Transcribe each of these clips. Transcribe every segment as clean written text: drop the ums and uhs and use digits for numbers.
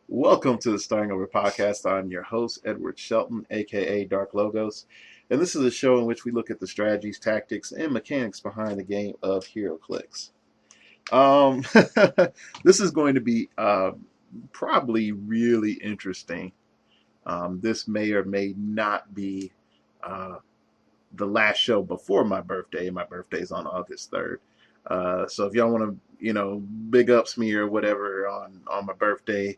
Welcome to the Starting Over podcast. I'm your host, Edward Shelton, aka Dark Logos, and this is a show in which we look at the strategies, tactics, and mechanics behind the game of Heroclix. Um, this is going to be probably really interesting. This may or may not be uh, the last show before my birthday, and my birthday is on August 3rd. So if y'all want to, big ups me or whatever on my birthday,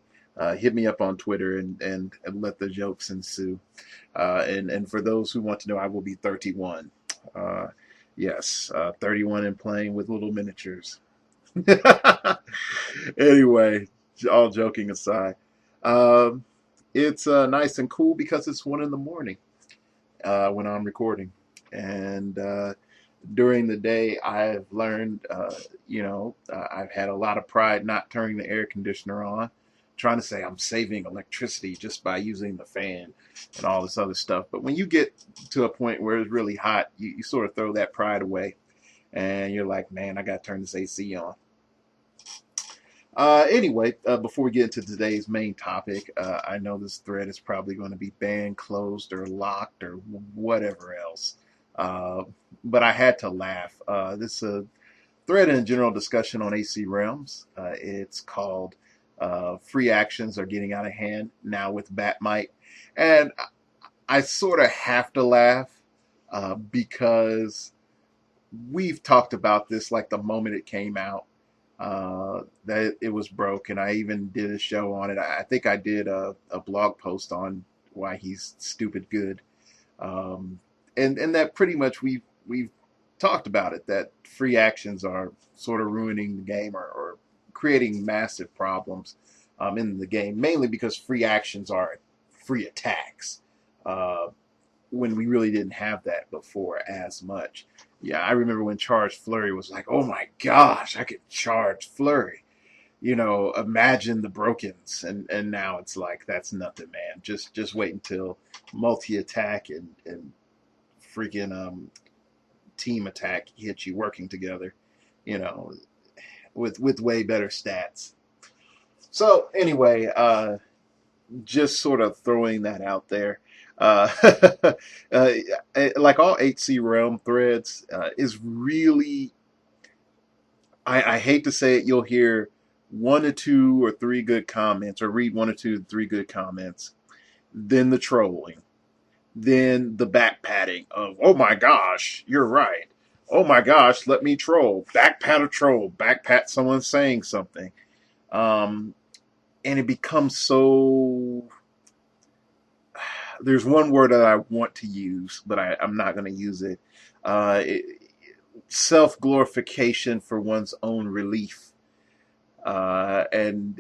hit me up on Twitter and let the jokes ensue. And for those who want to know, I will be 31. Uh, yes, 31 and playing with little miniatures. Anyway, all joking aside, um, it's nice and cool because it's 1 in the morning when I'm recording. And during the day, I've learned, I've had a lot of pride not turning the air conditioner on, trying to say I'm saving electricity just by using the fan and all this other stuff. But when you get to a point where it's really hot, you sort of throw that pride away and you're like, man, I got to turn this AC on. Anyway, before we get into today's main topic, I know this thread is probably going to be banned, closed, or locked, or whatever else. Uh, but I had to laugh. This is a thread and general discussion on AC Realms. It's called Free Actions Are Getting Out of Hand Now with Batmite. And I sort of have to laugh because we've talked about this like the moment it came out, that it was broke, and I even did a show on it. I think I did a blog post on why he's stupid good, and that pretty much we've talked about it, that free actions are sort of ruining the game, or creating massive problems in the game, mainly because free actions are free attacks. Uh, when we really didn't have that before as much. Yeah, I remember when Charge Flurry was like, oh my gosh, I could charge Flurry. Imagine the brokens, and now it's like that's nothing, man. Just wait until multi attack and freaking team attack hits you working together, you know, with way better stats. So anyway, just sort of throwing that out there. Uh, uh, like all HC Realm threads, is really, I hate to say it, you'll hear one or two or three good comments, or read one or two, three good comments, then the trolling, then the back patting of, oh my gosh, you're right. Oh my gosh, let me troll. Back pat a troll. Back pat someone saying something. Um, and it becomes so, there's one word that I want to use, but I'm not going to use it. It, self glorification for one's own relief. And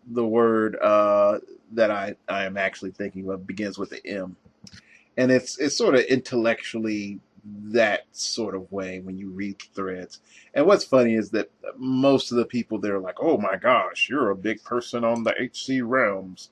the word that I am actually thinking of begins with the M. And it's sort of intellectually that sort of way when you read threads. And what's funny is that most of the people there are like, oh my gosh, you're a big person on the HC Realms.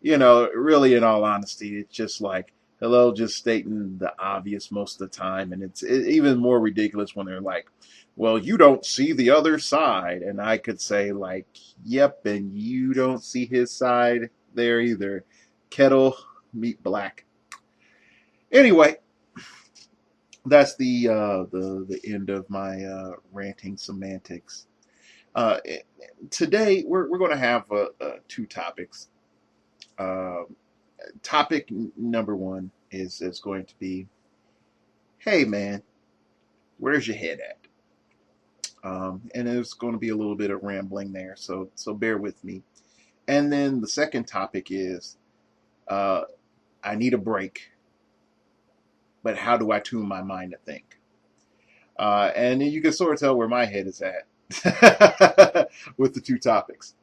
Really, in all honesty, it's just like, hello, just stating the obvious most of the time. And it's even more ridiculous when they're like, well, you don't see the other side. And I could say, like, yep, and you don't see his side there either. Kettle, meat black. Anyway, that's the end of my ranting semantics. Uh, Today, we're going to have two topics. Uh, Topic number one is going to be, hey man, where's your head at? And there's going to be a little bit of rambling there, so bear with me. And then the second topic is, uh, I need a break, but how do I tune my mind to think? And you can sort of tell where my head is at with the two topics.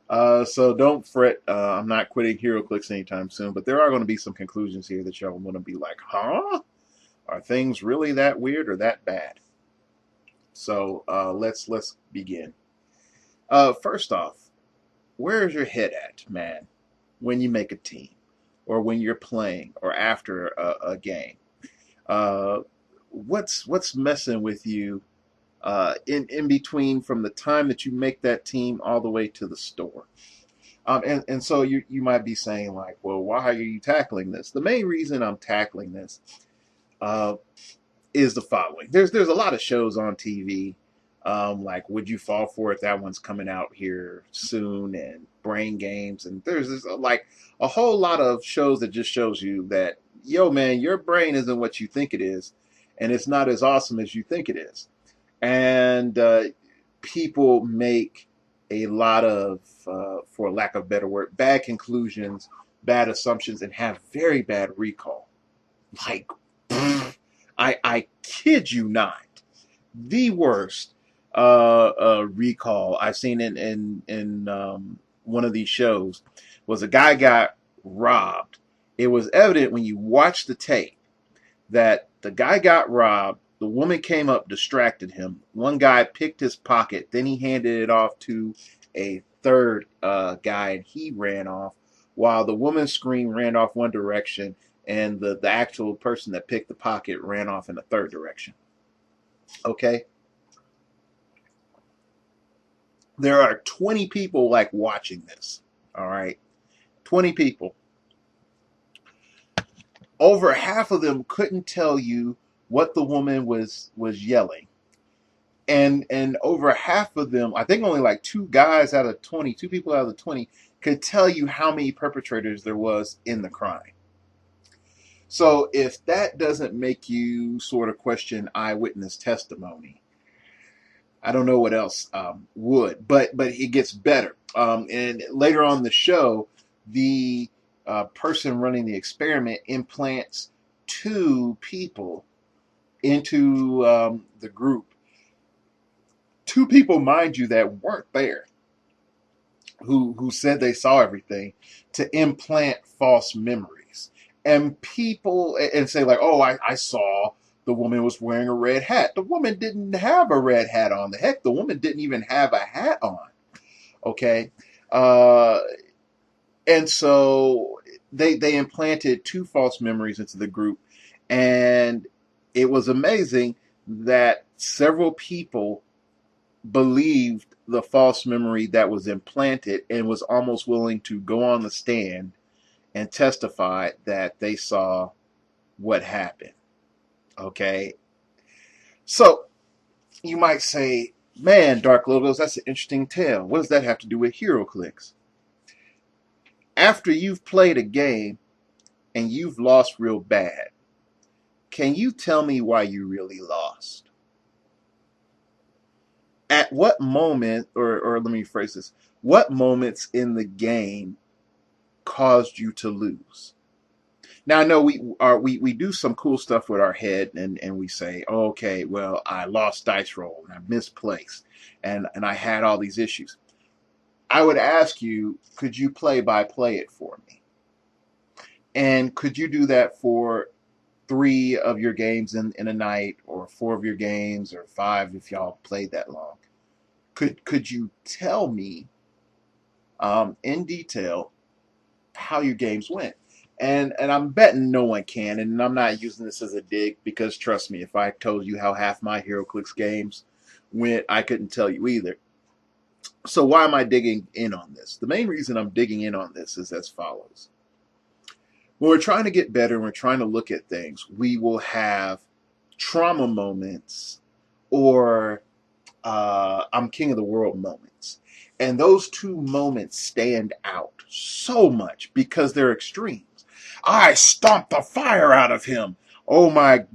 So don't fret. I'm not quitting HeroClix anytime soon, but there are going to be some conclusions here that y'all want to be like, huh? Are things really that weird or that bad? So let's begin. First off, where's your head at, man, when you make a team, or when you're playing, or after a game? Uh, what's messing with you in between, from the time that you make that team all the way to the store? And so you might be saying like, well, why are you tackling this? The main reason I'm tackling this uh, is the following. There's a lot of shows on TV, like Would You Fall for It? That one's coming out here soon, and Brain Games, and there's this, like a whole lot of shows that just shows you that, yo man, your brain isn't what you think it is, and it's not as awesome as you think it is. And people make a lot of, for lack of a better word, bad conclusions, bad assumptions, and have very bad recall. Like, I kid you not, the worst recall I've seen in one of these shows was a guy got robbed. It was evident when you watch the tape that the guy got robbed. The woman came up, distracted him. One guy picked his pocket, then he handed it off to a third guy, and he ran off, while the woman screamed, ran off one direction, and the actual person that picked the pocket ran off in the third direction. Okay? There are 20 people like watching this. All right? 20 people. Over half of them couldn't tell you what the woman was yelling. And over half of them, I think only like two guys out of 20, two people out of the 20 could tell you how many perpetrators there was in the crime. So if that doesn't make you sort of question eyewitness testimony, I don't know what else would. But it gets better. And later on the show, the person running the experiment implants two people into the group. Two people, mind you, that weren't there, who said they saw everything, to implant false memories. And people, and say like, oh, I saw the woman was wearing a red hat. The woman didn't have a red hat on. The heck, the woman didn't even have a hat on. Okay. Uh, and so they implanted two false memories into the group. And it was amazing that several people believed the false memory that was implanted and was almost willing to go on the stand and testify that they saw what happened. Okay. So you might say, man, Dark Logos, that's an interesting tale. What does that have to do with Heroclix? After you've played a game and you've lost real bad, can you tell me why you really lost? At what moment, or let me phrase this, what moments in the game caused you to lose? Now I know we do some cool stuff with our head, and we say, oh, okay, well, I lost dice roll and I misplaced, and I had all these issues. I would ask you, could you play it for me? And could you do that for 3 of your games in a night, or 4 of your games, or 5 if y'all played that long? Could you tell me in detail how your games went? And I'm betting no one can, and I'm not using this as a dig, because trust me, if I told you how half my HeroClix games went, I couldn't tell you either. So why am I digging in on this? The main reason I'm digging in on this is as follows. When we're trying to get better and we're trying to look at things, we will have trauma moments, or I'm king of the world moments. And those two moments stand out so much because they're extremes. I stomped the fire out of him. Oh my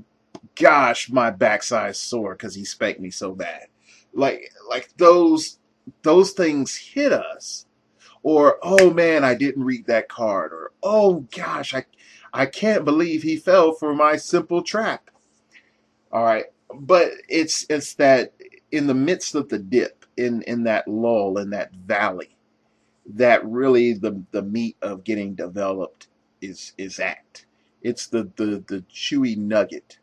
gosh, my backside's sore because he spanked me so bad. Like those things hit us. Or, oh man, I didn't read that card. Or, oh gosh, I can't believe he fell for my simple trap. All right. But it's that in the midst of the dip, in that lull, in that valley, that really the meat of getting developed is at. It's the chewy nugget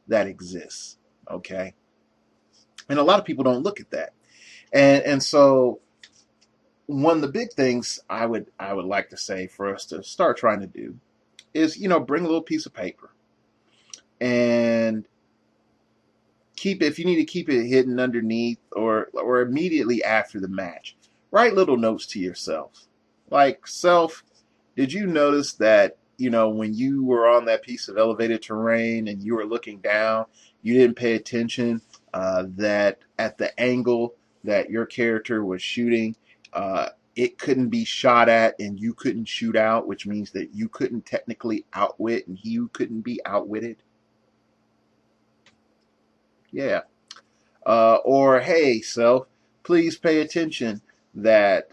that exists. Okay. And a lot of people don't look at that. And so one of the big things I would like to say for us to start trying to do is, bring a little piece of paper and keep it, if you need to keep it hidden underneath, or immediately after the match. Write little notes to yourself. Like, self, did you notice that, when you were on that piece of elevated terrain and you were looking down, you didn't pay attention that at the angle that your character was shooting, it couldn't be shot at and you couldn't shoot out, which means that you couldn't technically outwit and he couldn't be outwitted? Yeah. Or hey, self, please pay attention that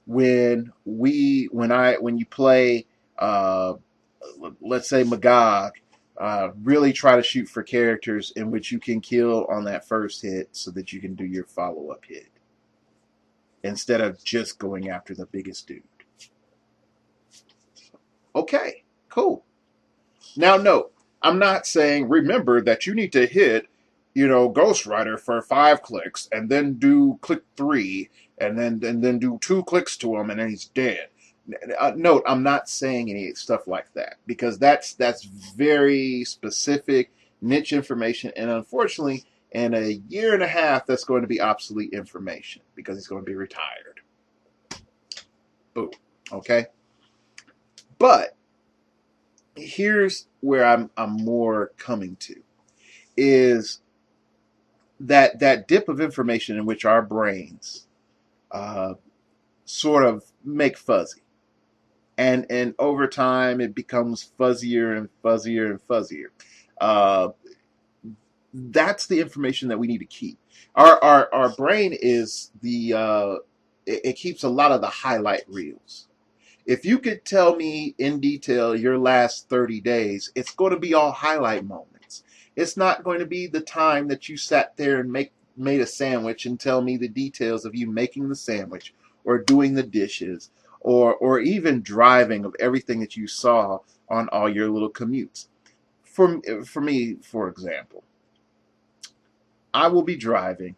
when you play, uh, let's say Magog, really try to shoot for characters in which you can kill on that first hit so that you can do your follow up hit instead of just going after the biggest dude. Okay, cool. Now, note, I'm not saying remember that you need to hit, Ghost Rider for 5 clicks and then do click 3 and then do 2 clicks to him and then he's dead. Note, I'm not saying any stuff like that because that's very specific niche information, and unfortunately, in a year and a half, that's going to be obsolete information because he's going to be retired. Boom. Okay, but here's where I'm more coming to is that dip of information in which our brains uh, sort of make fuzzy, and over time it becomes fuzzier and fuzzier and fuzzier. Uh, that's the information that we need to keep. Our brain is it keeps a lot of the highlight reels. If you could tell me in detail your last 30 days, it's going to be all highlight moments. It's not going to be the time that you sat there and made a sandwich and tell me the details of you making the sandwich or doing the dishes or even driving of everything that you saw on all your little commutes. For me, for example, I will be driving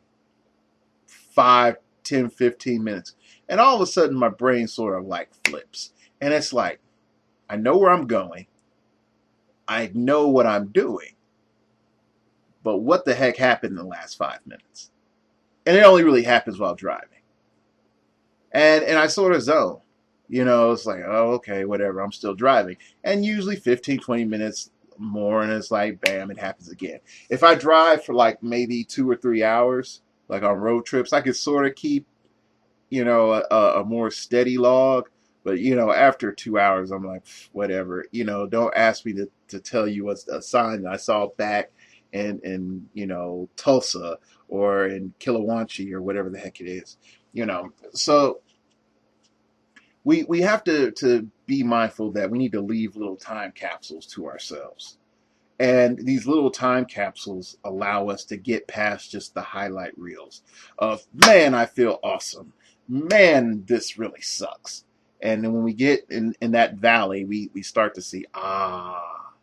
5, 10, 15 minutes. And all of a sudden, my brain sort of like flips. And it's like, I know where I'm going. I know what I'm doing. But what the heck happened in the last 5 minutes? And it only really happens while driving. And I sort of zone. It's like, oh, okay, whatever. I'm still driving. And usually 15, 20 minutes more, and it's like, bam, it happens again. If I drive for like maybe 2 or 3 hours, like on road trips, I could sort of keep a more steady log. But after 2 hours, I'm like, whatever. Don't ask me to tell you what's a sign that I saw back in Tulsa or in Killawanchi or whatever the heck it is. So we have to be mindful that we need to leave little time capsules to ourselves. And these little time capsules allow us to get past just the highlight reels of, man, I feel awesome. Man, this really sucks. And then when we get in that valley, we start to see, ah.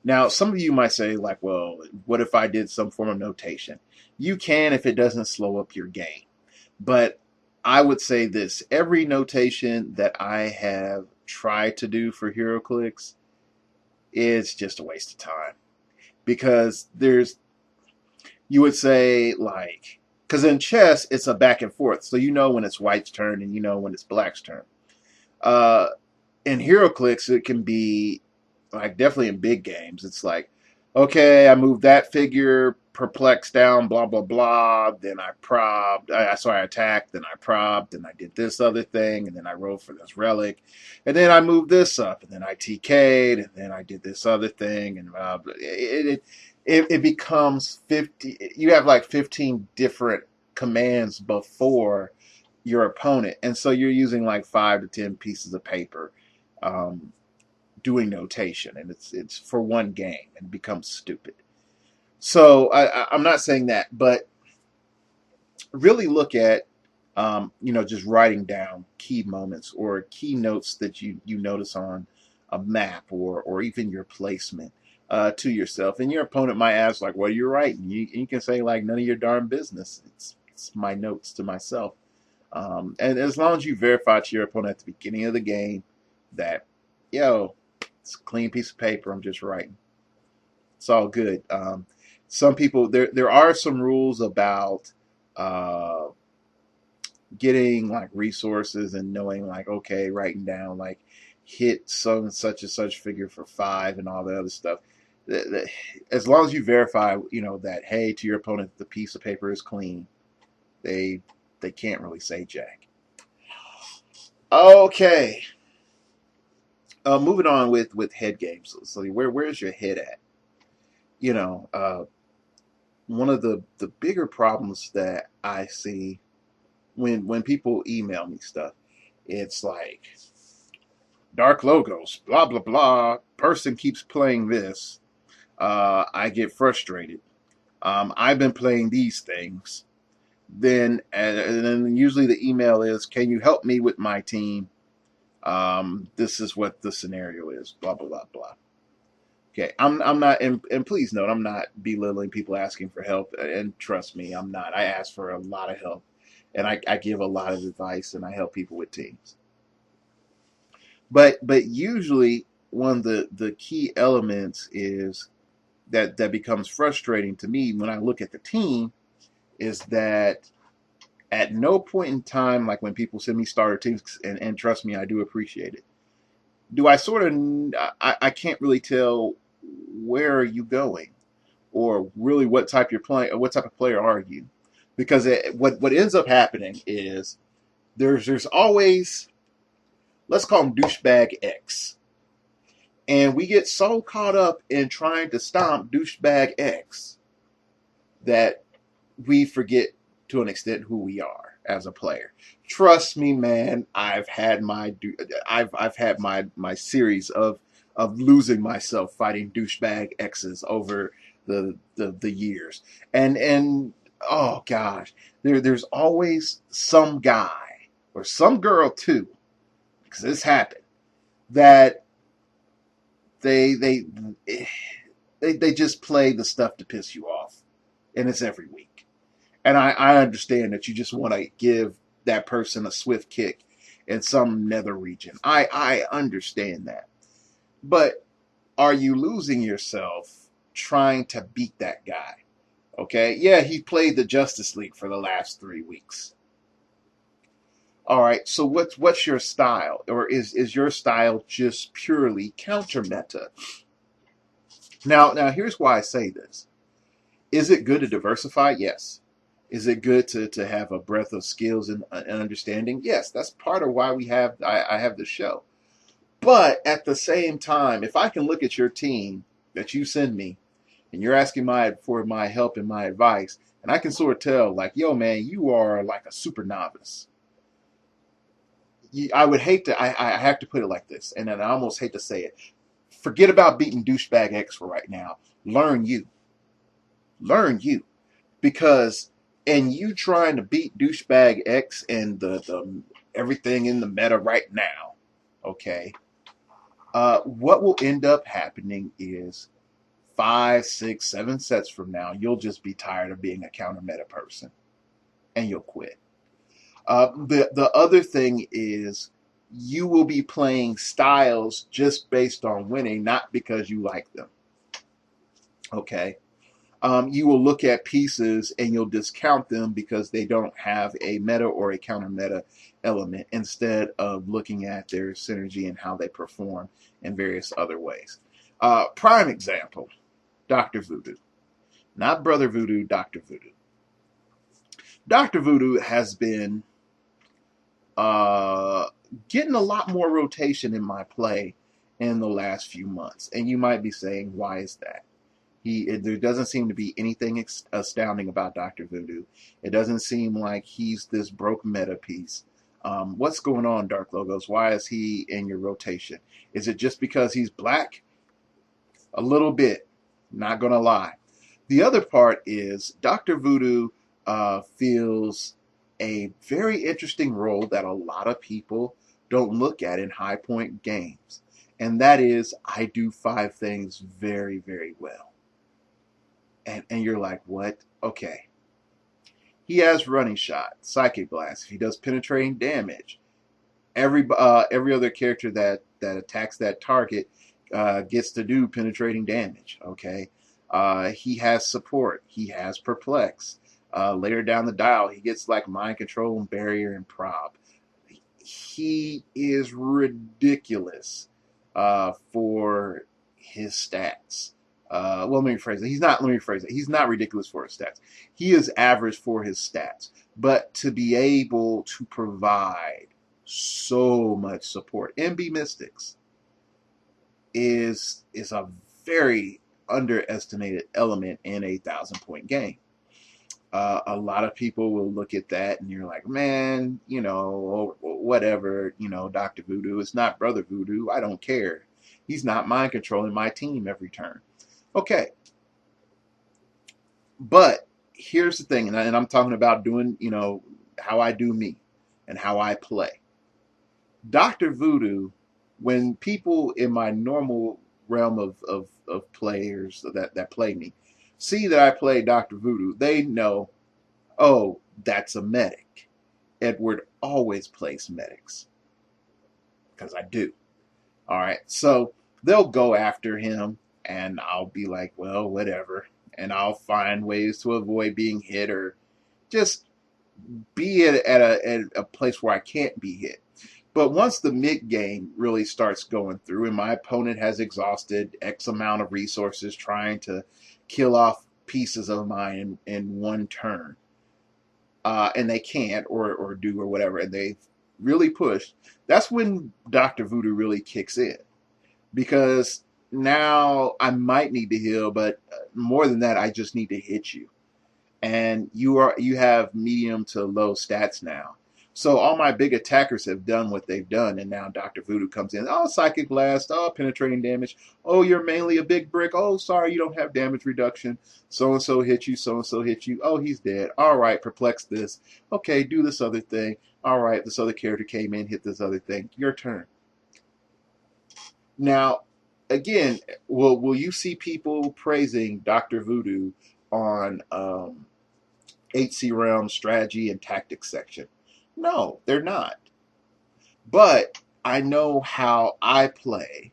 Now, some of you might say, like, well, what if I did some form of notation? You can if it doesn't slow up your game. But I would say this, every notation that I have tried to do for Heroclix is just a waste of time because you would say like, because in chess it's a back and forth, so when it's white's turn and when it's black's turn. uh in Heroclix it can be like, definitely in big games, it's like, okay, I moved that figure, perplexed down, blah blah blah, then I probed, I attacked, then I probed, then I did this other thing, and then I rolled for this relic, and then I moved this up, and then I TK'd, and then I did this other thing, and it becomes 50. You have like 15 different commands before your opponent, and so you're using like 5 to 10 pieces of paper, um, doing notation, and it's for one game, and it becomes stupid. So I'm not saying that, but really look at just writing down key moments or key notes that you notice on a map or even your placement to yourself. And your opponent might ask, like, what are you writing? You can say, like, none of your darn business. It's my notes to myself. And as long as you verify to your opponent at the beginning of the game that, yo, it's a clean piece of paper, I'm just writing. It's all good. Some people, there are some rules about uh, getting like resources and knowing like, okay, writing down like hit some such and such figure for 5 and all the other stuff. As long as you verify, that hey, to your opponent, the piece of paper is clean, they they can't really say jack. Okay, moving on with head games. So where's your head at? You know, one of the bigger problems that I see when people email me stuff, it's like dark logos, blah blah blah. Person keeps playing this. I get frustrated. I've been playing these things. And then usually the email is, "Can you help me with my team? This is what the scenario is." Blah blah blah blah. Okay, I'm not, and please note, I'm not belittling people asking for help. And trust me, I'm not. I ask for a lot of help, and I give a lot of advice, and I help people with teams. But usually one of the key elements is that becomes frustrating to me when I look at the team is that at no point in time, like when people send me starter teams, and trust me, I do appreciate it. Do I sort of I can't really tell where are you going or really what type you're playing or what type of player are you, because what ends up happening is there's always, let's call him douchebag X. And we get so caught up in trying to stomp douchebag X that we forget to an extent who we are as a player. Trust me, man. I've had my series of losing myself fighting douchebag X's over the years, and oh gosh, there's always some guy or some girl too, because this happened, that they they they just play the stuff to piss you off, and it's every week. And I understand that you just want to give that person a swift kick in some nether region. I understand that. But are you losing yourself trying to beat that guy? Okay? Yeah, he played the Justice League for the last 3 weeks. All right, so what's your style? Or is your style just purely counter meta? Now here's why I say this. Is it good to diversify? Yes. Is it good to have a breadth of skills and understanding? Yes, that's part of why I have the show. But at the same time, if I can look at your team that you send me, and you're asking for my help and my advice, and I can sort of tell, like, yo, man, you are like a super novice. I would hate to. I have to put it like this, and then I almost hate to say it. Forget about beating douchebag X for right now. Learn you. Learn you. Because and you trying to beat douchebag X and the everything in the meta right now, okay? What will end up happening is 5, 6, 7 sets from now, you'll just be tired of being a counter meta person, and you'll quit. The other thing is you will be playing styles just based on winning, not because you like them. Okay. You will look at pieces and you'll discount them because they don't have a meta or a counter meta element, instead of looking at their synergy and how they perform in various other ways. Prime example, Dr. Voodoo. Not Brother Voodoo, Dr. Voodoo. Dr. Voodoo has been uh, getting a lot more rotation in my play in the last few months. And you might be saying, why is that? There doesn't seem to be anything astounding about Dr. Voodoo. It doesn't seem like he's this broke meta piece. What's going on, Dark Logos? Why is he in your rotation? Is it just because he's black? A little bit. Not going to lie. The other part is Dr. Voodoo feels a very interesting role that a lot of people don't look at in high point games. And that is, I do 5 things very, very well. And you're like, what? Okay. He has running shot, psychic blast. If he does penetrating damage, every other character that attacks that target gets to do penetrating damage. Okay. He has support. He has perplex. Later down the dial, he gets like mind control and barrier and prob. He is ridiculous for his stats. Well, let me rephrase it. He's not. Let me rephrase it. He's not ridiculous for his stats. He is average for his stats. But to be able to provide so much support and be Mystics is a very underestimated element in a 1,000-point game. A lot of people will look at that and you're like, man, you know, whatever, you know, Dr. Voodoo. It's not Brother Voodoo. I don't care. He's not mind controlling my team every turn. Okay. But here's the thing, and I'm talking about doing, you know, how I do me and how I play. Dr. Voodoo, when people in my normal realm of players that play me see that I play Dr. Voodoo, they know, oh, that's a medic. Edward always plays medics. Because I do. All right. So they'll go after him, and I'll be like, well, whatever. And I'll find ways to avoid being hit or just be at a place where I can't be hit. But once the mid game really starts going through and my opponent has exhausted X amount of resources trying to kill off pieces of mine in one turn, and they can't or do or whatever, and they really push, that's when Dr. Voodoo really kicks in. Because now I might need to heal, but more than that, I just need to hit you. And you have medium to low stats now. So all my big attackers have done what they've done, and now Dr. Voodoo comes in. Oh, Psychic Blast. Oh, penetrating damage. Oh, you're mainly a big brick. Oh, sorry, you don't have damage reduction. So-and-so hit you. So-and-so hit you. Oh, he's dead. All right, perplex this. Okay, do this other thing. All right, this other character came in, hit this other thing. Your turn. Now, again, will you see people praising Dr. Voodoo on 8C Realm strategy and tactics section? No, they're not. But I know how I play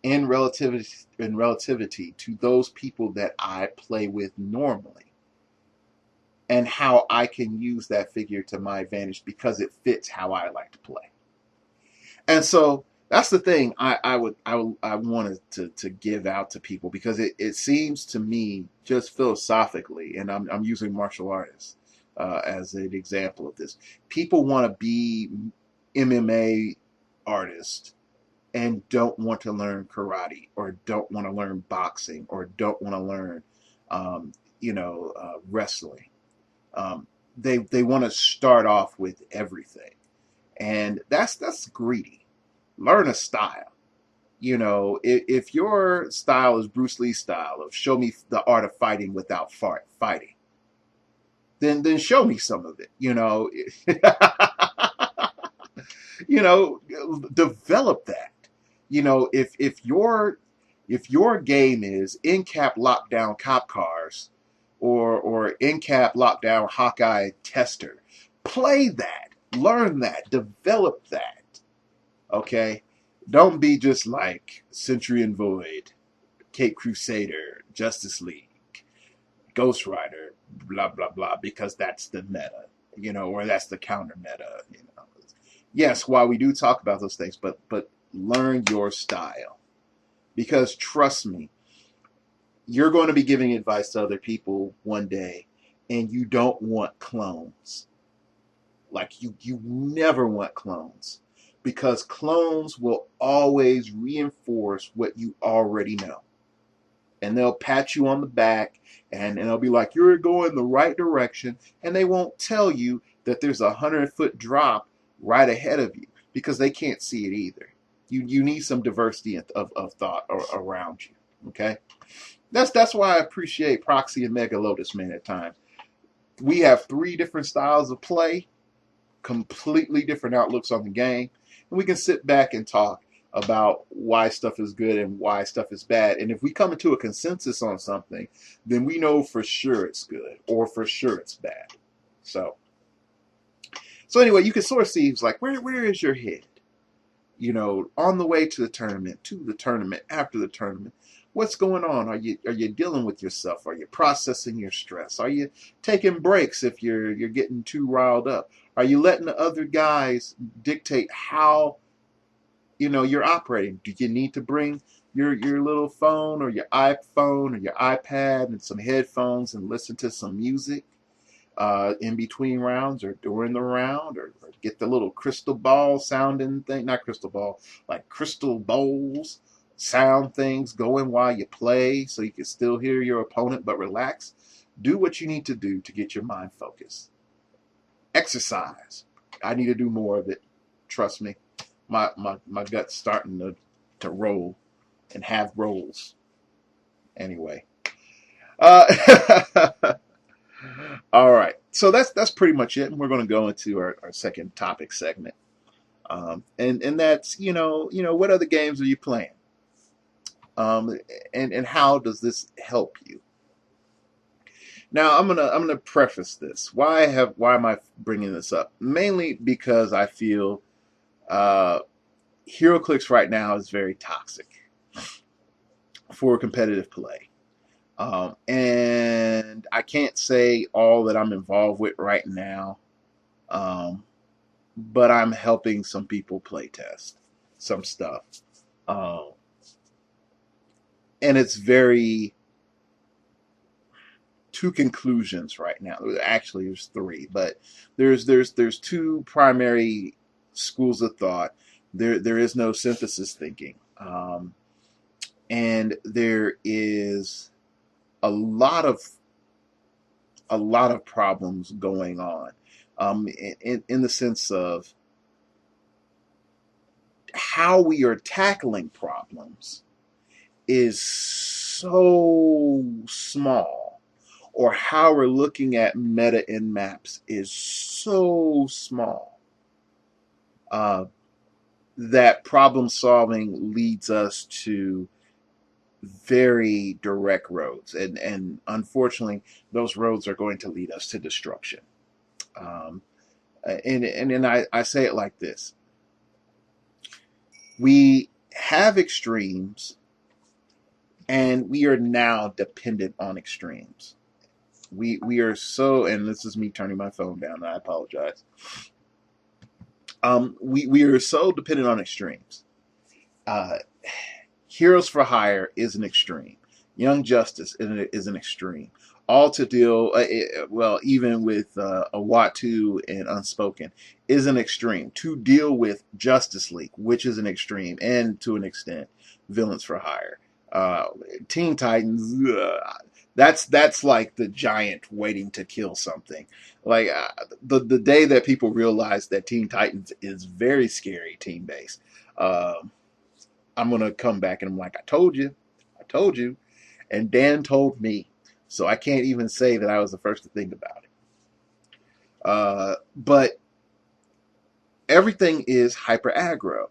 in relativity to those people that I play with normally, and how I can use that figure to my advantage because it fits how I like to play. And so that's the thing I wanted to give out to people, because it seems to me, just philosophically, and I'm using martial artists as an example of this. People want to be MMA artists and don't want to learn karate, or don't want to learn boxing, or don't want to learn wrestling. They want to start off with everything, and that's greedy. Learn a style. You know, if your style is Bruce Lee's style of show me the art of fighting without fighting, then show me some of it. You know, develop that. You know, if your game is in cap lockdown cop cars, or in cap lockdown Hawkeye tester, play that, learn that, develop that. Okay, don't be just like Century and Void, Cape Crusader, Justice League, Ghost Rider, blah blah blah, because that's the meta, or that's the counter meta. Yes, while we do talk about those things, but learn your style, because trust me, you're going to be giving advice to other people one day, and you don't want clones. Like you never want clones, because clones will always reinforce what you already know. And they'll pat you on the back, and they'll be like, you're going the right direction. And they won't tell you that there's a 100-foot drop right ahead of you, because they can't see it either. You need some diversity of thought around you. Okay? That's why I appreciate Proxy and Mega Lotus, man, at times. We have 3 different styles of play, completely different outlooks on the game, and we can sit back and talk about why stuff is good and why stuff is bad. And if we come into a consensus on something, then we know for sure it's good or for sure it's bad. So anyway, you can sort of see, like, where is your head? on the way to the tournament, after the tournament. What's going on? Are you dealing with yourself? Are you processing your stress? Are you taking breaks if you're getting too riled up? Are you letting the other guys dictate how you're operating? Do you need to bring your little phone or your iPhone or your iPad and some headphones and listen to some music in between rounds or during the round, or get the little crystal ball sounding thing, not crystal ball, like crystal bowls sound things going while you play so you can still hear your opponent but relax? Do what you need to do to get your mind focused. Exercise. I need to do more of it. Trust me. My gut's starting to roll and have rolls. Anyway. All right. So that's pretty much it. And we're going to go into our second topic segment. And that's, what other games are you playing? And how does this help you? Now I'm gonna preface this. Why am I bringing this up? Mainly because I feel Heroclix right now is very toxic for competitive play. And I can't say all that I'm involved with right now, but I'm helping some people play test some stuff. And it's very two conclusions right now. Actually, there's three, but there's two primary schools of thought. There is no synthesis thinking, and there is a lot of problems going on, in the sense of how we are tackling problems is so small, or how we're looking at meta in maps is so small, that problem solving leads us to very direct roads, and unfortunately those roads are going to lead us to destruction. And I say it like this: we have extremes, and we are now dependent on extremes. We are so, and this is me turning my phone down, and I apologize. We are so dependent on extremes. Heroes for Hire is an extreme. Young Justice is an extreme. All to deal, well, even with Awatu and Unspoken, is an extreme. To deal with Justice League, which is an extreme, and to an extent, Villains for Hire. Teen Titans, that's like the giant waiting to kill something. Like the day that people realize that Teen Titans is very scary team based, I'm gonna come back and I'm like, I told you, and Dan told me, so I can't even say that I was the first to think about it. But everything is hyper aggro.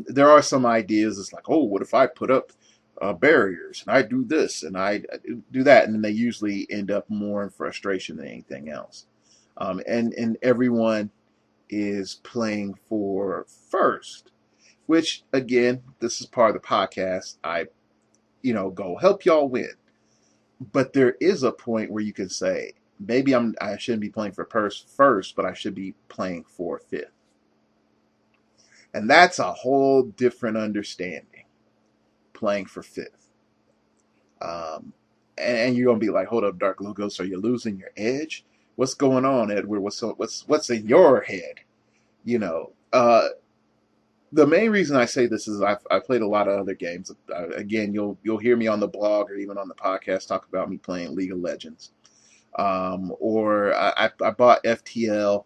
There are some ideas. It's like, oh, what if I put up barriers and I do this and I do that, and then they usually end up more in frustration than anything else. And everyone is playing for first, which again, this is part of the podcast. I, go help y'all win, but there is a point where you can say, maybe I shouldn't be playing for first, but I should be playing for fifth. And that's a whole different understanding, playing for fifth. And you're going to be like, hold up, Dark Logos, are you losing your edge? What's going on, Edward? What's in your head? The main reason I say this is I've played a lot of other games. Again, you'll hear me on the blog or even on the podcast talk about me playing League of Legends. Or I bought FTL.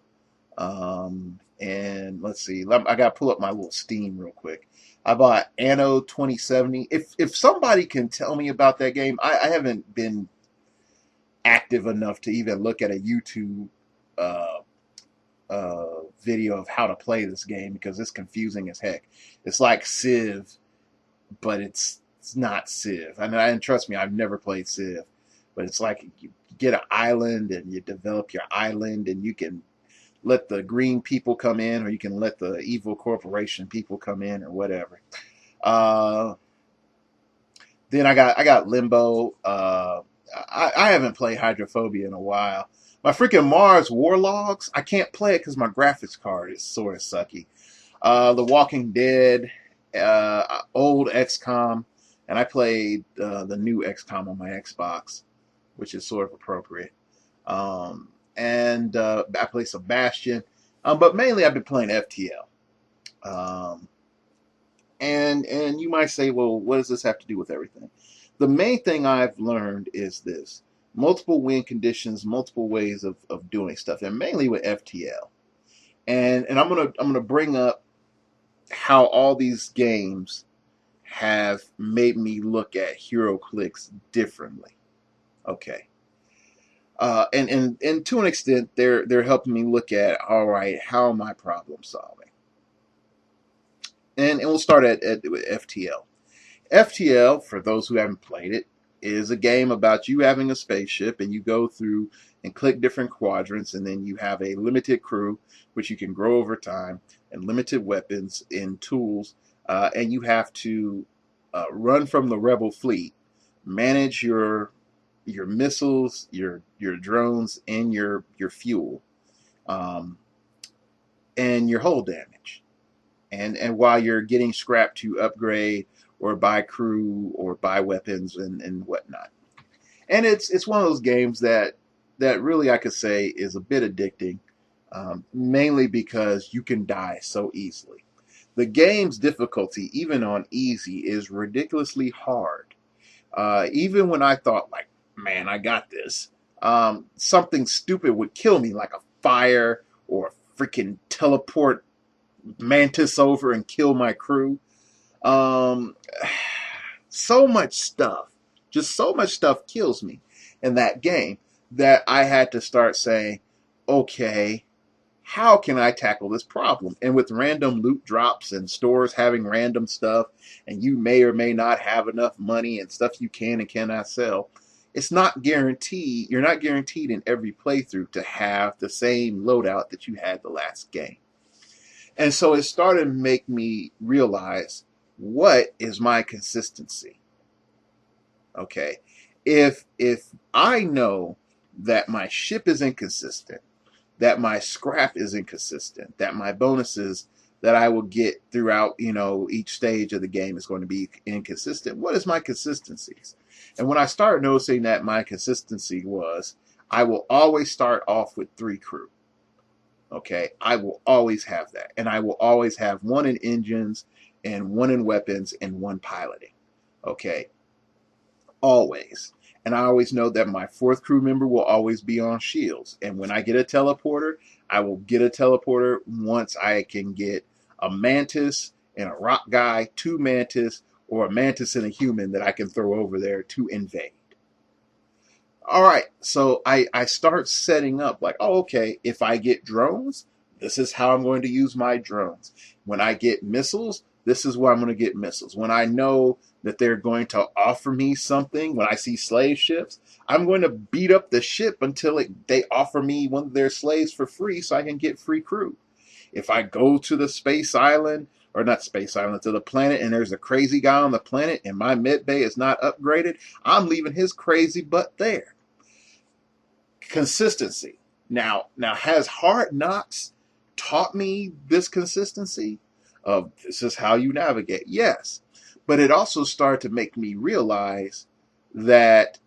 And let's see, I got to pull up my little Steam real quick. I bought Anno 2070. If somebody can tell me about that game, I haven't been active enough to even look at a YouTube video of how to play this game, because it's confusing as heck. It's like Civ, but it's not Civ. And trust me, I've never played Civ, but it's like you get an island and you develop your island, and you can let the green people come in, or you can let the evil corporation people come in, or whatever. Uh, then I got Limbo. I haven't played Hydrophobia in a while. My freaking Mars Warlogs, I can't play it because my graphics card is sort of sucky. The Walking Dead, old XCOM, and I played the new XCOM on my Xbox, which is sort of appropriate. And I play some Bastion, but mainly I've been playing FTL. Um, and you might say, well, what does this have to do with everything? The main thing I've learned is this: multiple win conditions, multiple ways of doing stuff, and mainly with FTL. And I'm gonna bring up how all these games have made me look at Heroclix differently. Okay. And to an extent, they're helping me look at, all right, how am I problem solving? And we'll start at FTL. FTL, for those who haven't played it, is a game about you having a spaceship and you go through and click different quadrants, and then you have a limited crew, which you can grow over time, and limited weapons and tools, and you have to run from the rebel fleet, manage your missiles, your drones, and your fuel, um, and your hull damage, and while you're getting scrap to upgrade or buy crew or buy weapons and whatnot. And it's one of those games that really I could say is a bit addicting, mainly because you can die so easily. The game's difficulty, even on easy, is ridiculously hard. Even when I thought, like, man, I got this, something stupid would kill me, like a fire or a freaking teleport mantis over and kill my crew. Um, so much stuff, just so much stuff kills me in that game that I had to start saying, okay, how can I tackle this problem? And with random loot drops and stores having random stuff, and you may or may not have enough money and stuff you can and cannot sell, it's not guaranteed. You're not guaranteed in every playthrough to have the same loadout that you had the last game. And so it started to make me realize, what is my consistency? Okay. If I know that my ship is inconsistent, that my scrap is inconsistent, that my bonuses that I will get throughout, each stage of the game is going to be inconsistent, what is my consistencies? And when I started noticing that my consistency was, I will always start off with 3 crew. Okay, I will always have that. And I will always have 1 in engines and 1 in weapons and 1 piloting. Okay, always. And I always know that my 4th crew member will always be on shields. And when I get a teleporter, I will get a teleporter once I can get a mantis and a rock guy, 2 mantis, or a mantis and a human that I can throw over there to invade. All right, so I start setting up like, oh, okay, if I get drones, this is how I'm going to use my drones. When I get missiles, this is where I'm going to get missiles. When I know that they're going to offer me something, when I see slave ships, I'm going to beat up the ship until they offer me one of their slaves for free so I can get free crew. If I go to the space island, or not space island, to the planet, and there's a crazy guy on the planet and my med bay is not upgraded, I'm leaving his crazy butt there. Consistency. Now has Hard Knocks taught me this consistency of this is how you navigate? Yes. But it also started to make me realize that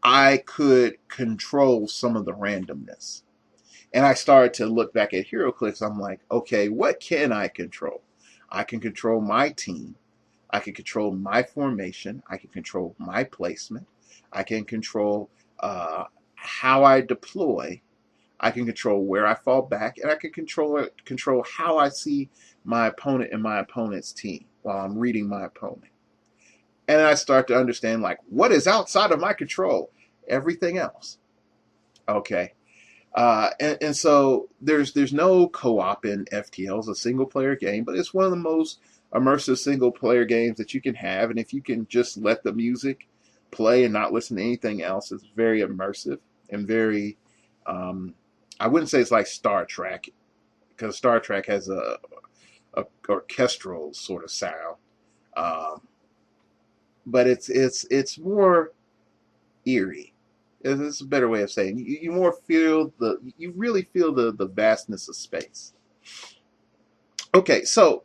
I could control some of the randomness. And I started to look back at HeroClix. I'm like, okay, what can I control? I can control my team. I can control my formation. I can control my placement. I can control how I deploy. I can control where I fall back, and I can control how I see my opponent and my opponent's team while I'm reading my opponent. And I start to understand, like, what is outside of my control? Everything else. Okay. And so there's no co-op in FTL. It's a single player game, but it's one of the most immersive single player games that you can have. And if you can just let the music play and not listen to anything else, it's very immersive and very, I wouldn't say it's like Star Trek because Star Trek has a orchestral sort of sound, um, but it's more eerie. It's a better way of saying you more feel you really feel the vastness of space. Okay, so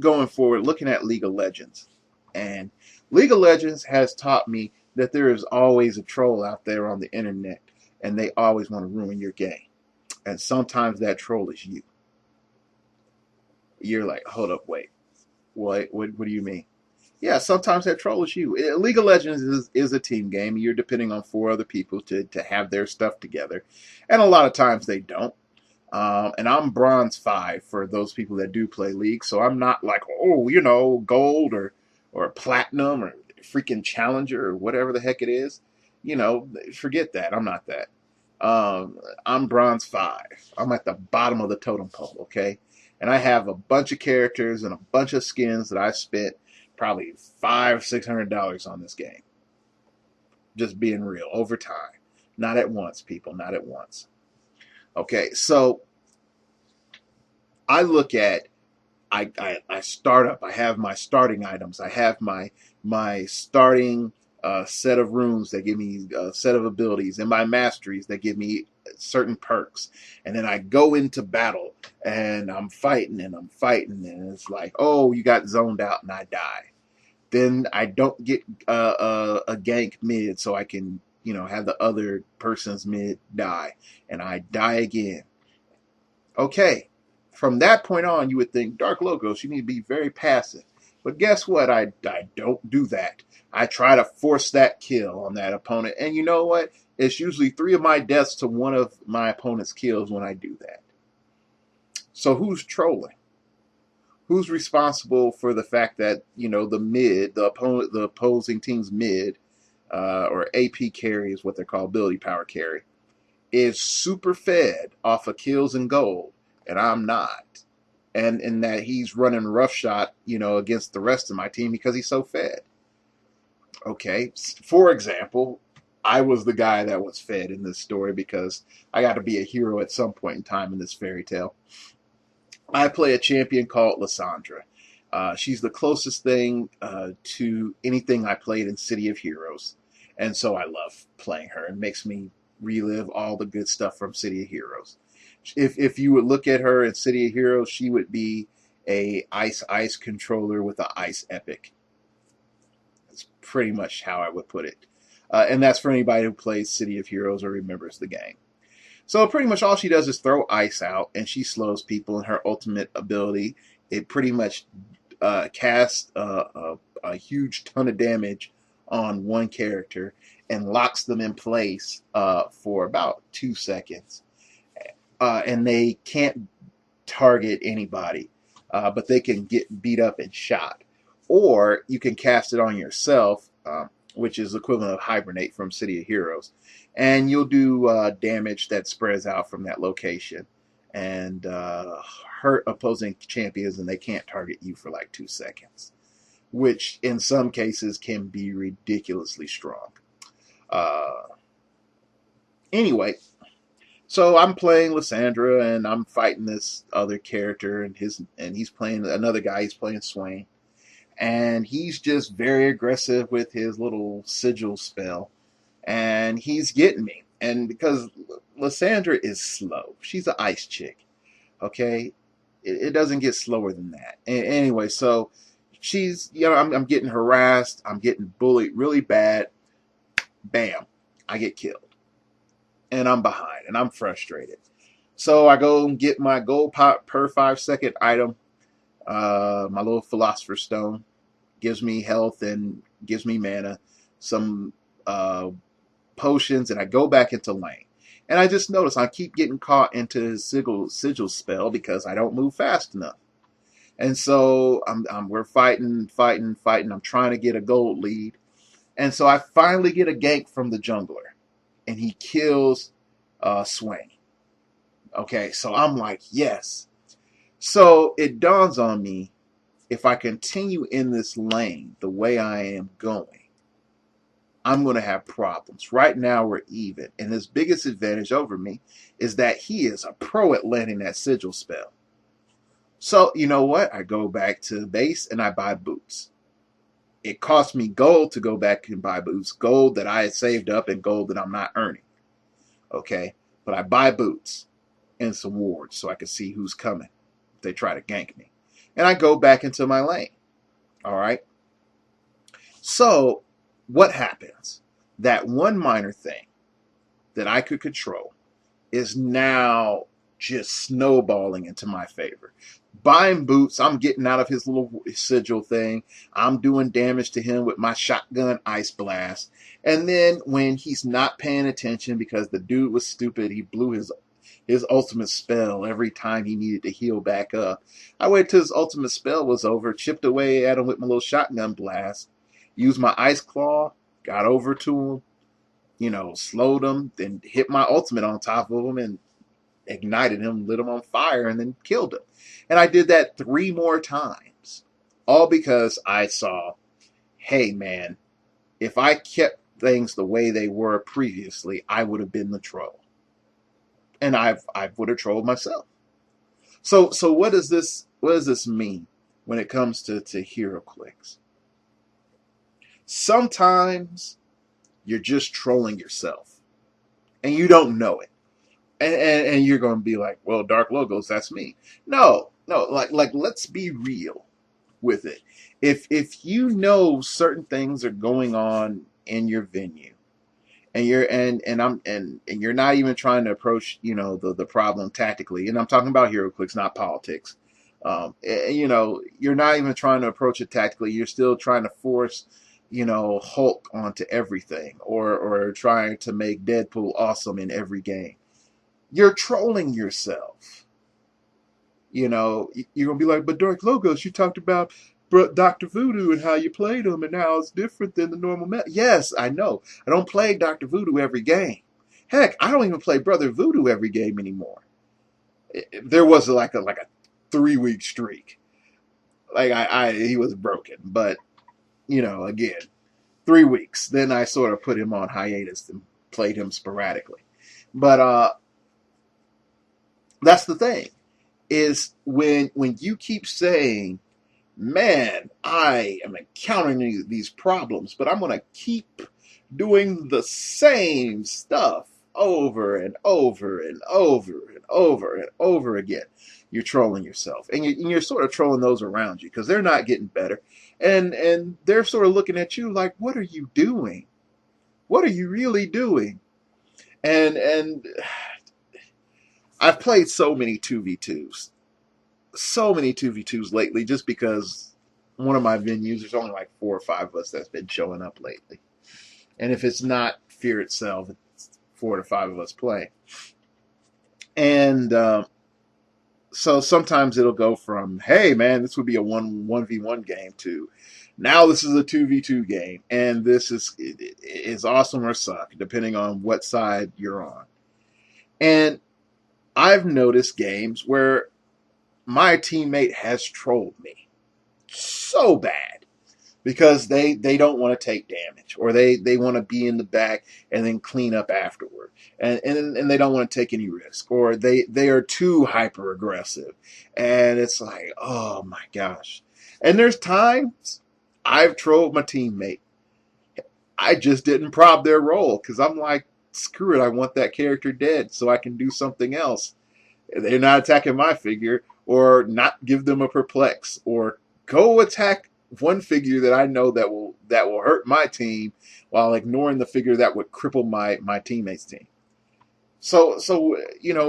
going forward, looking at League of Legends, and League of Legends has taught me that there is always a troll out there on the internet, and they always want to ruin your game. And sometimes that troll is you. You're like, hold up, wait, what do you mean? Yeah, sometimes that troll is you. League of Legends is a team game. You're depending on four other people to have their stuff together, and a lot of times they don't. And I'm bronze 5 for those people that do play League. So I'm not like, oh, gold or platinum or freaking challenger or whatever the heck it is. Forget that. I'm not that. I'm bronze 5. I'm at the bottom of the totem pole, okay? And I have a bunch of characters and a bunch of skins that I spent probably $500-$600 on this game. Just being real, over time. Not at once, people, not at once. Okay, so I look at I start up. I have my starting items. I have my starting set of runes that give me a set of abilities, and my masteries that give me certain perks. And then I go into battle, and I'm fighting, and it's like, oh, you got zoned out, and I die. Then I don't get a gank mid, so I can have the other person's mid die, and I die again. Okay, from that point on, you would think, Dark Logos, you need to be very passive. But guess what? I don't do that. I try to force that kill on that opponent. And you know what? It's usually 3 of my deaths to 1 of my opponent's kills when I do that. So who's trolling? Who's responsible for the fact that, the opposing team's mid, or AP carry is what they're called, ability power carry, is super fed off of kills and gold, and I'm not. And in that he's running roughshod, against the rest of my team because he's so fed. Okay, for example, I was the guy that was fed in this story because I got to be a hero at some point in time in this fairy tale. I play a champion called Lysandra. She's the closest thing to anything I played in City of Heroes, and so I love playing her. It makes me relive all the good stuff from City of Heroes. If you would look at her in City of Heroes, she would be a ice controller with an ice epic. That's pretty much how I would put it. And that's for anybody who plays City of Heroes or remembers the game. So pretty much all she does is throw ice out, and she slows people. And her ultimate ability, it pretty much casts a huge ton of damage on one character and locks them in place for about 2 seconds. And they can't target anybody, but they can get beat up and shot. Or you can cast it on yourself, which is the equivalent of Hibernate from City of Heroes. And you'll do damage that spreads out from that location and hurt opposing champions, and they can't target you for like 2 seconds, which in some cases can be ridiculously strong. Anyway, so I'm playing Lysandra, and I'm fighting this other character, and he's playing another guy. He's playing Swain, and he's just very aggressive with his little sigil spell, and he's getting me. And because Lysandra is slow, she's an ice chick. Okay, it doesn't get slower than that. Anyway, so she's I'm getting harassed. I'm getting bullied really bad. Bam, I get killed. And I'm behind, and I'm frustrated. So I go and get my gold pop per 5-second item, my little Philosopher's Stone. Gives me health and gives me mana, some potions, and I go back into lane. And I just notice I keep getting caught into his sigil spell because I don't move fast enough. And so we're fighting. I'm trying to get a gold lead. And so I finally get a gank from the jungler, and he kills Swain. Okay, so I'm like, yes. So it dawns on me, if I continue in this lane the way I am going, I'm going to have problems. Right now, we're even. And his biggest advantage over me is that he is a pro at landing that sigil spell. So, you know what? I go back to base and I buy boots. It cost me gold to go back and buy boots. Gold that I had saved up and gold that I'm not earning. Okay? But I buy boots and some wards so I can see who's coming if they try to gank me. And I go back into my lane. All right? So, what happens? That one minor thing that I could control is now just snowballing into my favor. Buying boots, I'm getting out of his little sigil thing. I'm doing damage to him with my shotgun ice blast. And then when he's not paying attention because the dude was stupid, he blew his ultimate spell every time he needed to heal back up. I waited till his ultimate spell was over, chipped away at him with my little shotgun blast, used my ice claw, got over to him, slowed him, then hit my ultimate on top of him and ignited him, lit him on fire, and then killed him. And I did that 3 more times. All because I saw, hey man, if I kept things the way they were previously, I would have been the troll. And I would have trolled myself. So what does this mean when it comes to Heroclix? Sometimes you're just trolling yourself. And you don't know it. And you're going to be like, well, Dark Logos, that's me. No, like let's be real with it. If you know certain things are going on in your venue, and you're not even trying to approach the problem tactically, and I'm talking about HeroClix, not politics. You're not even trying to approach it tactically. You're still trying to force Hulk onto everything, or trying to make Deadpool awesome in every game. You're trolling yourself. You're going to be like, but Dark Logos, you talked about Dr. Voodoo and how you played him and how it's different than the normal meta. Yes, I know. I don't play Dr. Voodoo every game. Heck, I don't even play Brother Voodoo every game anymore. There was like a 3-week streak. Like he was broken, but again, 3 weeks. Then I sort of put him on hiatus and played him sporadically. But that's the thing, is when you keep saying, man, I am encountering these problems, but I'm going to keep doing the same stuff over and over and over and over and over again, you're trolling yourself. And you're sort of trolling those around you because they're not getting better. And they're sort of looking at you like, what are you doing? What are you really doing? And I've played so many 2v2s. So many 2v2s lately just because one of my venues, there's only like 4 or 5 of us that's been showing up lately. And if it's not Fear itself, it's 4 to 5 of us playing. And so sometimes it'll go from, hey man, this would be a 1v1 game, to now this is a 2v2 game. And this is awesome or suck, depending on what side you're on. And I've noticed games where my teammate has trolled me so bad because they don't want to take damage, or they want to be in the back and then clean up afterward, and they don't want to take any risk, or they are too hyper aggressive, and it's like, oh my gosh. And there's times I've trolled my teammate. I just didn't prob their role because I'm like, screw it, I want that character dead so I can do something else. They're not attacking my figure, or not give them a perplex, or go attack one figure that I know that will hurt my team while ignoring the figure that would cripple my teammates' team. So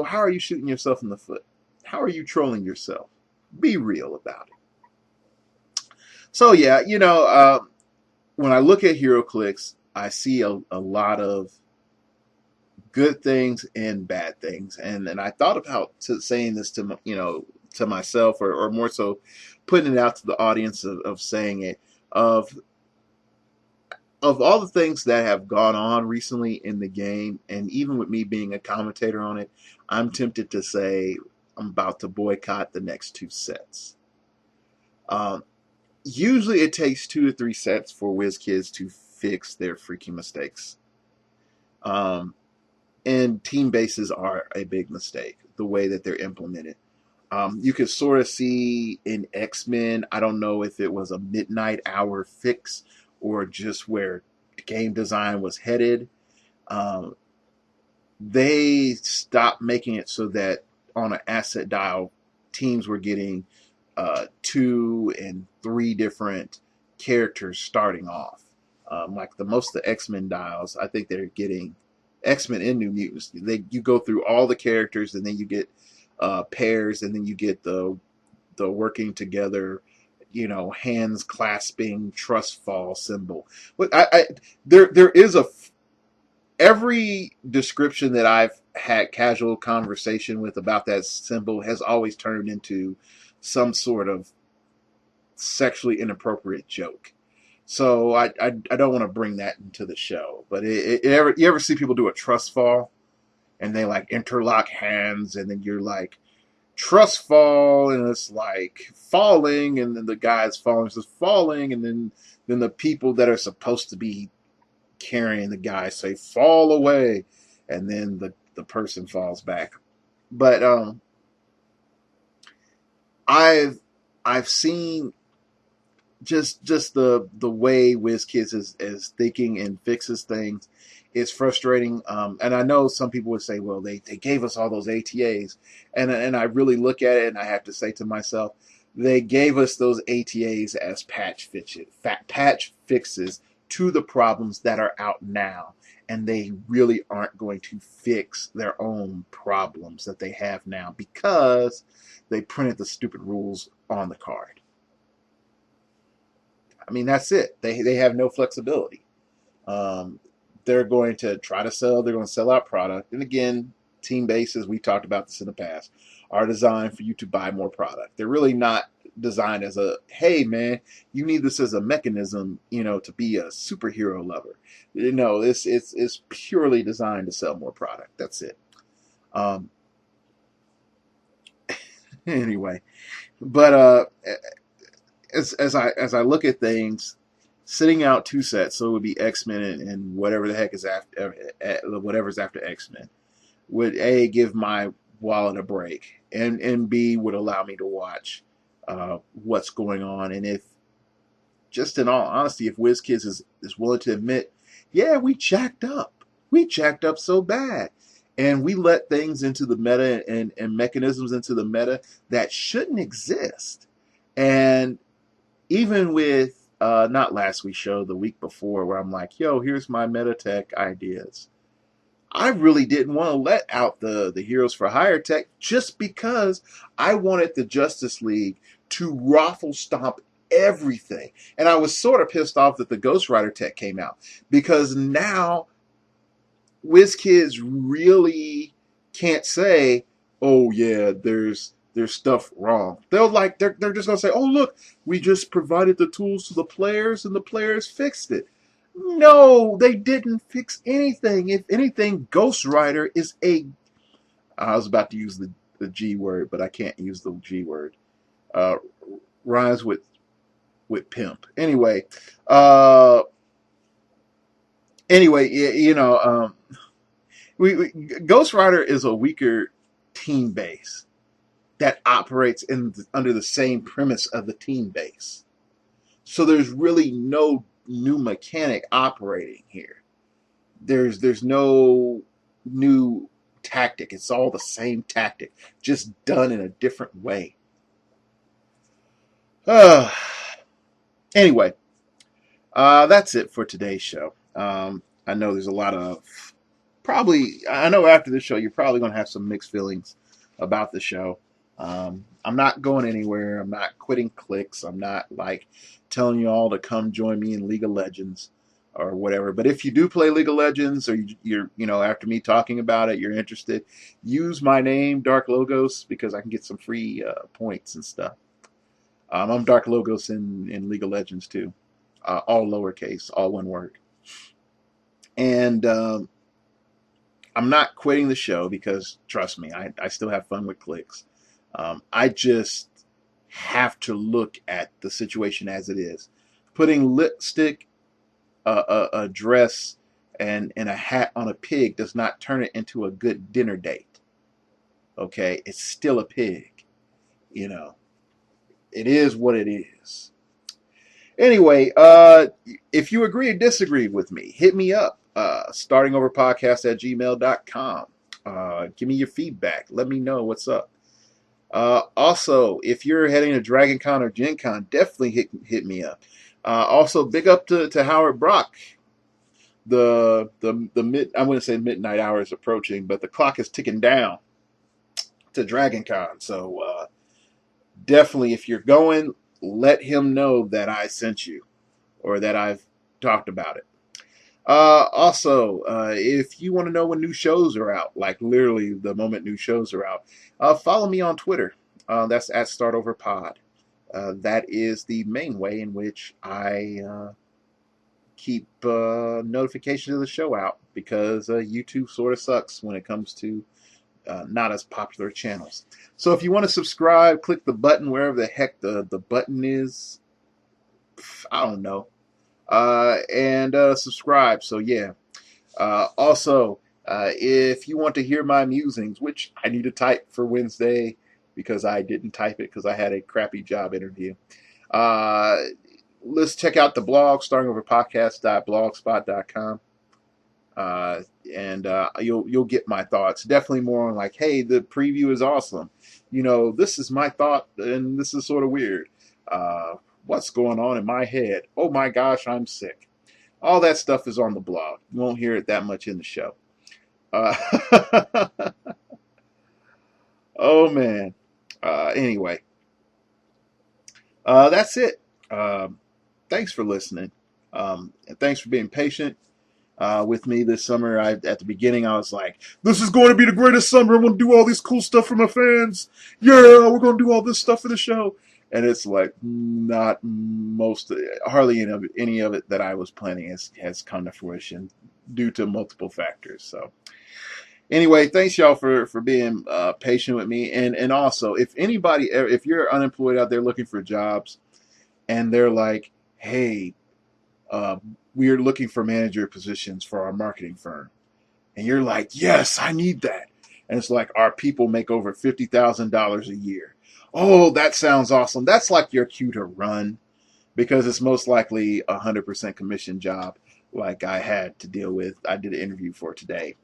how are you shooting yourself in the foot? How are you trolling yourself? Be real about it. So yeah, when I look at HeroClix, I see a lot of good things and bad things, and I thought about saying this to myself, or more so putting it out to the audience of saying it, of all the things that have gone on recently in the game, and even with me being a commentator on it, I'm tempted to say I'm about to boycott the next 2 sets. Usually it takes 2 to 3 sets for WizKids to fix their freaking mistakes. Um, and team bases are a big mistake, the way that they're implemented. You could sort of see in X-Men, I don't know if it was a midnight hour fix or just where game design was headed. Um, they stopped making it so that on an asset dial, teams were getting 2 and 3 different characters starting off. Like the most of the X-Men dials, I think they're getting X-Men and New Mutants. You go through all the characters, and then you get pairs, and then you get the working together, hands clasping trust fall symbol. But there is a every description that I've had casual conversation with about that symbol has always turned into some sort of sexually inappropriate joke. So I don't want to bring that into the show. But you ever see people do a trust fall and they like interlock hands, and then you're like trust fall, and it's like falling, and then the guy's falling, says falling, and then the people that are supposed to be carrying the guy say fall away, and then the person falls back. But I've seen just the way WizKids is thinking and fixes things is frustrating. And I know some people would say, well, they gave us all those ATAs, and I really look at it and I have to say to myself, they gave us those ATAs as patch fixes to the problems that are out now, and they really aren't going to fix their own problems that they have now because they printed the stupid rules on the card. I mean, that's it. They have no flexibility. Um, they're going to try to sell. They're going to sell out product. And again, team bases, we talked about this in the past, are designed for you to buy more product. They're really not designed as a, hey man, you need this as a mechanism, to be a superhero lover. No, it's purely designed to sell more product. That's it. Um, anyway, but as I look at things, sitting out 2 sets, so it would be X-Men and whatever the heck is after whatever's after X-Men, would A, give my wallet a break, and B, would allow me to watch what's going on. And if, just in all honesty, if WizKids is willing to admit, yeah, we jacked up so bad, and we let things into the meta and mechanisms into the meta that shouldn't exist. And even with not last week's show, the week before, where I'm like, yo, here's my meta tech ideas. I really didn't want to let out the Heroes for Hire tech just because I wanted the Justice League to raffle stomp everything. And I was sort of pissed off that the Ghost Rider tech came out, because now WizKids really can't say, oh yeah, there's stuff wrong. They're just gonna say, oh look, we just provided the tools to the players and the players fixed it. No, they didn't fix anything. If anything, Ghost Rider is a, I was about to use the G word, but I can't use the G word. Uh, Rhymes with pimp. Uh, anyway, Ghost Rider is a weaker team base that operates under the same premise of the team base. So there's really no new mechanic operating here. There's no new tactic. It's all the same tactic, just done in a different way. Uh, anyway, that's it for today's show. I know there's a lot of I know after this show, you're probably going to have some mixed feelings about the show. I'm not going anywhere. I'm not quitting clicks. I'm not like telling you all to come join me in League of Legends or whatever. But if you do play League of Legends, or you're after me talking about it, you're interested, use my name, Dark Logos, because I can get some free points and stuff. I'm Dark Logos in League of Legends too. All lowercase, all one word. And I'm not quitting the show because, trust me, I still have fun with clicks. I just have to look at the situation as it is. Putting lipstick a dress and a hat on a pig does not turn it into a good dinner date. Okay, it's still a pig. You know, it is what it is. Anyway, if you agree or disagree with me, hit me up. Startingoverpodcast@gmail.com. Give me your feedback. Let me know what's up. Also, if you're heading to Dragon Con or Gen Con, definitely hit me up. Also, big up to Howard Brock. The I wouldn't say midnight hour is approaching, but the clock is ticking down to Dragon Con. So definitely, if you're going, let him know that I sent you or that I've talked about it. Also, if you want to know when new shows are out, like literally the moment new shows are out, follow me on Twitter. That's at StartOverPod. That is the main way in which I keep notifications of the show out, because YouTube sort of sucks when it comes to not as popular channels. So if you want to subscribe, click the button wherever the heck the button is. I don't know. And subscribe. So yeah. Also, if you want to hear my musings, which I need to type for Wednesday because I didn't type it because I had a crappy job interview. Let's check out the blog, startingoverpodcast.blogspot.com. And you'll get my thoughts. Definitely more on like, hey, the preview is awesome. You know, this is my thought, and this is sort of weird. What's going on in my head? Oh my gosh, I'm sick. All that stuff is on the blog. You won't hear it that much in the show. Oh man. Anyway, that's it. Thanks for listening. And thanks for being patient with me this summer. At the beginning, I was like, this is going to be the greatest summer. I'm going to do all this cool stuff for my fans. Yeah, we're going to do all this stuff for the show. And it's like hardly any of it that I was planning has come to fruition due to multiple factors. So anyway, thanks y'all for being patient with me. And also, if you're unemployed out there looking for jobs and they're like, hey, we're looking for manager positions for our marketing firm. And you're like, yes, I need that. And it's like, our people make over $50,000 a year. Oh, that sounds awesome. That's like your cue to run, because it's most likely 100% commission job like I had to deal with. I did an interview for today.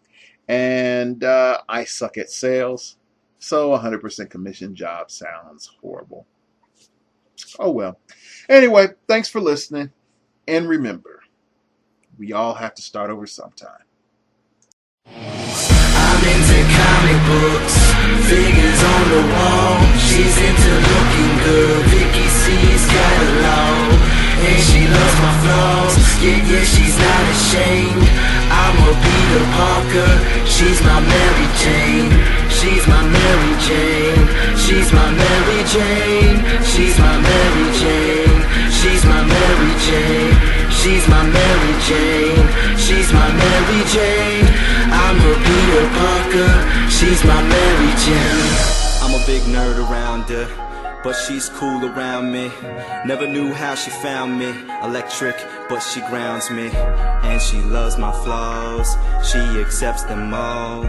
And I suck at sales. So 100% commission job sounds horrible. Oh, well. Anyway, thanks for listening. And remember, we all have to start over sometime. I'm into comic books, figures on the wall. She's into looking good, Vicky C's got a law. And she loves my flaws, yeah, she's not ashamed. I'm a Peter Parker, she's my Mary Jane. She's my Mary Jane, she's my Mary Jane. She's my Mary Jane, she's my Mary Jane. She's my Mary Jane, she's my Mary Jane. I'm her Peter Parker, she's my Mary Jane. I'm a big nerd around her, but she's cool around me. Never knew how she found me. Electric, but she grounds me. And she loves my flaws, she accepts them all.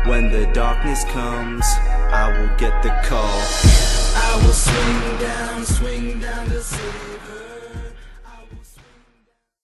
When the darkness comes, I will get the call. I will swing down to save her.